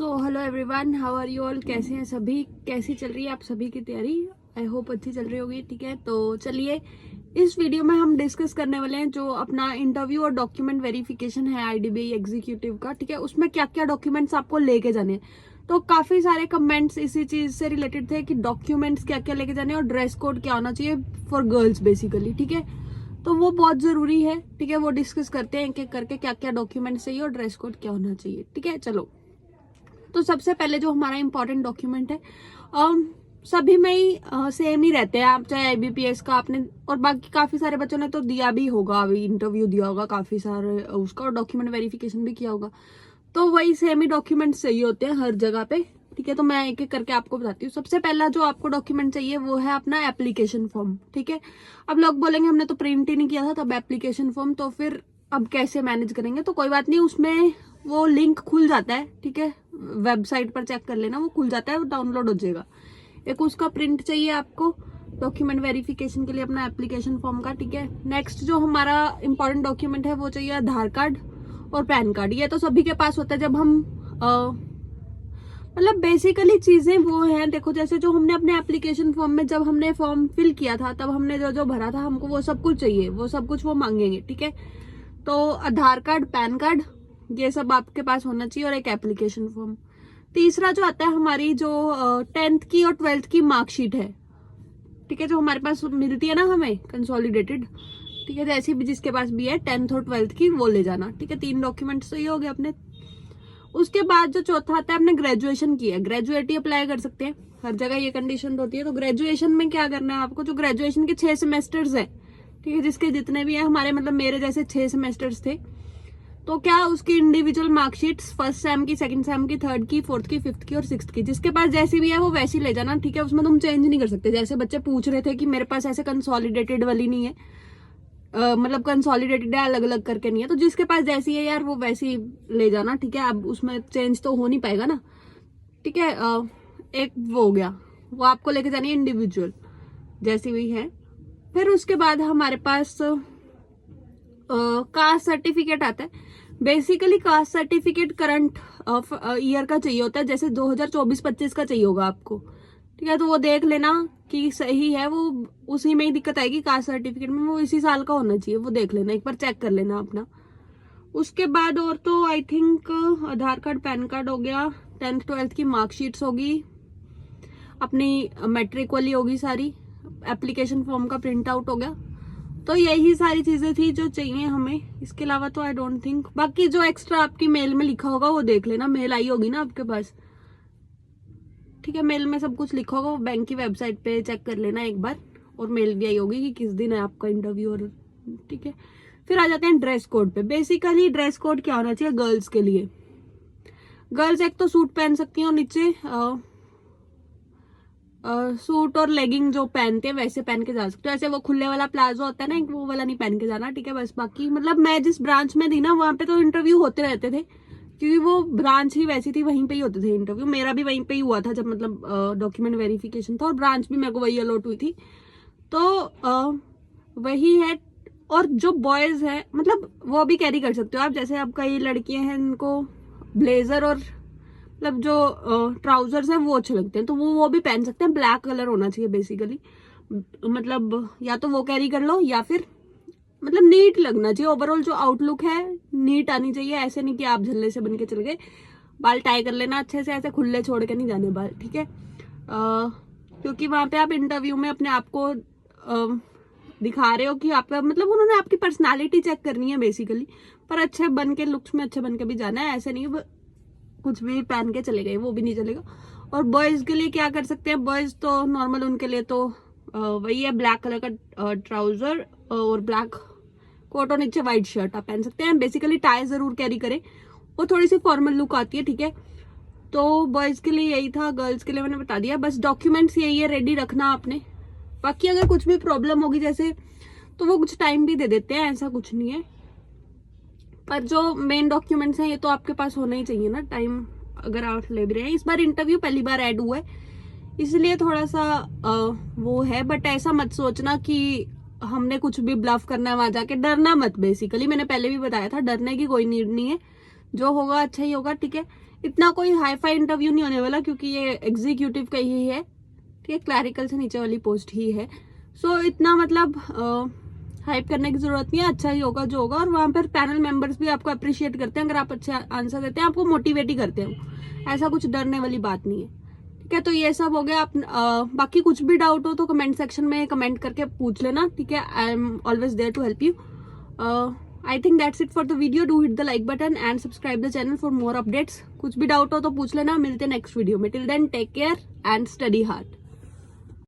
So hello everyone, how are you all. कैसे हैं सभी, कैसी चल रही है आप सभी की तैयारी। आई होप अच्छी चल रही होगी। ठीक है, तो चलिए इस वीडियो में हम डिस्कस करने वाले हैं जो अपना इंटरव्यू और डॉक्यूमेंट वेरिफिकेशन है आईडीबीआई एग्जीक्यूटिव का। ठीक है, उसमें क्या क्या डॉक्यूमेंट्स आपको लेके जाने हैं। तो काफी सारे कमेंट्स इसी चीज से रिलेटेड थे कि डॉक्यूमेंट्स क्या क्या लेके जाने हैं और ड्रेस कोड क्या होना चाहिए फॉर गर्ल्स बेसिकली। ठीक है, तो वो बहुत जरूरी है। ठीक है, वो डिस्कस करते हैं एक एक करके क्या क्या डॉक्यूमेंट्स चाहिए और ड्रेस कोड क्या होना चाहिए। ठीक है, चलो। तो सबसे पहले जो हमारा इंपॉर्टेंट डॉक्यूमेंट है, सभी में ही सेम ही रहते हैं। आप चाहे आईबीपीएस का आपने और बाकी काफी सारे बच्चों ने तो दिया भी होगा, अभी इंटरव्यू दिया होगा काफी सारे उसका और डॉक्यूमेंट वेरिफिकेशन भी किया होगा। तो वही सेम ही डॉक्यूमेंट चाहिए होते हैं हर जगह पे। ठीक है, तो मैं एक एक करके आपको बताती हूँ। सबसे पहला जो आपको डॉक्यूमेंट चाहिए वो है अपना एप्लीकेशन फॉर्म। ठीक है, अब लोग बोलेंगे हमने तो प्रिंट ही नहीं किया था तब एप्लीकेशन फॉर्म, तो फिर अब कैसे मैनेज करेंगे। तो कोई बात नहीं, उसमें वो लिंक खुल जाता है। ठीक है, वेबसाइट पर चेक कर लेना, वो खुल जाता है, वो डाउनलोड हो जाएगा। एक उसका प्रिंट चाहिए आपको डॉक्यूमेंट वेरिफिकेशन के लिए अपना एप्लीकेशन फॉर्म का। ठीक है, नेक्स्ट जो हमारा इंपॉर्टेंट डॉक्यूमेंट है वो चाहिए आधार कार्ड और पैन कार्ड। ये तो सभी के पास होता है जब हम मतलब बेसिकली चीजें वो हैं। देखो, जैसे जो हमने अपने एप्लीकेशन फॉर्म में जब हमने फॉर्म फिल किया था तब हमने जो जो भरा था हमको वो सब कुछ चाहिए, वो सब कुछ वो मांगेंगे। ठीक है, तो आधार कार्ड, पैन कार्ड, ये सब आपके पास होना चाहिए और एक एप्लीकेशन फॉर्म। तीसरा जो आता है हमारी जो 10th की और 12th की मार्कशीट है। ठीक है, जो हमारे पास मिलती है ना हमें कंसोलिडेटेड। ठीक है, जैसी भी जिसके पास भी है 10th और 12th की वो ले जाना। ठीक है, 3 डॉक्यूमेंट्स तो ये हो गए अपने। उसके बाद जो चौथा आता है, आपने ग्रेजुएशन किया है, ग्रेजुएट ही अप्लाई कर सकते हैं, हर जगह ये कंडीशन होती है। तो ग्रेजुएशन में क्या करना है आपको, जो ग्रेजुएशन के 6 सेमेस्टर्स है। ठीक है, जिसके जितने भी है, हमारे मतलब मेरे जैसे 6 सेमेस्टर्स थे, तो क्या उसकी इंडिविजुअल मार्कशीट्स फर्स्ट सेम की, सेकंड सेम की, थर्ड की, फोर्थ की, फिफ्थ की और सिक्स्थ की, जिसके पास जैसी भी है वो वैसी ले जाना। ठीक है, उसमें तुम चेंज नहीं कर सकते। जैसे बच्चे पूछ रहे थे कि मेरे पास ऐसे कंसोलिडेटेड वाली नहीं है, मतलब कंसोलिडेटेड है, अलग अलग करके नहीं है, तो जिसके पास जैसी है यार वो वैसी ले जाना। ठीक है, अब उसमें चेंज तो हो नहीं पाएगा ना। ठीक है, एक वो हो गया, वो आपको लेके जानी है इंडिविजुअल जैसी भी है। फिर उसके बाद हमारे पास कास्ट सर्टिफिकेट आता है। Basically caste certificate current year का चाहिए होता है, जैसे 2024-25 का चाहिए होगा आपको। ठीक है, तो वो देख लेना कि सही है, वो उसी में ही दिक्कत आएगी कास्ट सर्टिफिकेट में, वो इसी साल का होना चाहिए, वो देख लेना, एक बार चेक कर लेना अपना। उसके बाद और तो I think Aadhaar card, pan card हो गया, 10th 12th की मार्कशीट्स होगी, अपनी मैट्रिक वाली होगी सारी, एप्लीकेशन फॉर्म का प्रिंट आउट हो गया। तो यही सारी चीजें थी जो चाहिए हमें। इसके अलावा तो आई डोंट थिंक, बाकी जो एक्स्ट्रा आपकी मेल में लिखा होगा वो देख लेना, मेल आई होगी ना आपके पास। ठीक है, मेल में सब कुछ लिखा होगा, वो बैंक की वेबसाइट पे चेक कर लेना एक बार, और मेल भी आई होगी कि किस दिन है आपका इंटरव्यू। और ठीक है, फिर आ जाते हैं ड्रेस कोड पे। बेसिकली ड्रेस कोड क्या होना चाहिए गर्ल्स के लिए। गर्ल्स एक तो सूट पहन सकती हैं और नीचे सूट और लेगिंग जो पहनते हैं वैसे पहन के जा सकते हो। ऐसे वो खुले वाला प्लाजो होता है ना, वो वाला नहीं पहन के जाना। ठीक है, बस बाकी मतलब मैं जिस ब्रांच में थी ना वहां पे तो इंटरव्यू होते रहते थे, क्योंकि वो ब्रांच ही वैसी थी, वहीं पे ही होते थे इंटरव्यू। मेरा भी वहीं पे ही हुआ था जब मतलब डॉक्यूमेंट वेरिफिकेशन था, और ब्रांच भी मेरे को वही अलॉट हुई थी, तो वही है। और जो बॉयज है मतलब वो भी कैरी कर सकते हो आप, जैसे अब कई लड़कियां हैं उनको ब्लेजर और मतलब जो ट्राउजर्स हैं वो अच्छे लगते हैं, तो वो भी पहन सकते हैं। ब्लैक कलर होना चाहिए बेसिकली, मतलब या तो वो कैरी कर लो या फिर मतलब नीट लगना चाहिए। ओवरऑल जो आउटलुक है नीट आनी चाहिए, ऐसे नहीं कि आप झल्ले से बन के चले गए। बाल टाई कर लेना अच्छे से, ऐसे खुले छोड़ के नहीं जाने बाल। ठीक है, क्योंकि वहां पे आप इंटरव्यू में अपने आप को दिखा रहे हो कि आप मतलब उन्होंने आपकी पर्सनालिटी चेक करनी है बेसिकली, पर अच्छे बन के, लुक्स में अच्छे बन के भी जाना है। ऐसे नहीं कुछ भी पहन के चले गए, वो भी नहीं चलेगा। और बॉयज के लिए क्या कर सकते हैं, बॉयज तो नॉर्मल उनके लिए तो वही है, ब्लैक कलर का ट्राउजर और ब्लैक कोट और नीचे व्हाइट शर्ट आप पहन सकते हैं। बेसिकली टाई जरूर कैरी करें, वो थोड़ी सी फॉर्मल लुक आती है। ठीक है, तो बॉयज के लिए यही था, गर्ल्स के लिए मैंने बता दिया। बस डॉक्यूमेंट्स यही है, रेडी रखना आपने। बाकी अगर कुछ भी प्रॉब्लम होगी जैसे, तो वो कुछ टाइम भी दे देते हैं, ऐसा कुछ नहीं है। पर जो मेन डॉक्यूमेंट्स हैं ये तो आपके पास होना ही चाहिए ना, टाइम अगर आप ले भी रहे हैं। इस बार इंटरव्यू पहली बार ऐड हुआ है इसलिए थोड़ा सा वो है, बट ऐसा मत सोचना कि हमने कुछ भी ब्लफ करना है वहां जाके, डरना मत। बेसिकली मैंने पहले भी बताया था, डरने की कोई नीड नहीं है, जो होगा अच्छा ही होगा। ठीक है, इतना कोई हाई फाई इंटरव्यू नहीं होने वाला क्योंकि ये एग्जीक्यूटिव का ही है, ठीक है, क्लैरिकल से नीचे वाली पोस्ट ही है। सो इतना मतलब हाइप करने की जरूरत नहीं है, अच्छा ही होगा जो होगा। और वहां पर पैनल मेंबर्स भी आपको अप्रिशिएट करते हैं अगर आप अच्छे आंसर देते हैं, आपको मोटिवेट ही करते हैं, ऐसा कुछ डरने वाली बात नहीं है, ठीक है। तो ये सब हो गया। आप बाकी कुछ भी डाउट हो तो कमेंट सेक्शन में कमेंट करके पूछ लेना, ठीक है। I am always there to help you. I think that's it for the video. Do hit the like button and subscribe the channel for more updates. कुछ भी डाउट हो तो पूछ लेना, मिलते हैं नेक्स्ट वीडियो में। Till then, take care and study hard.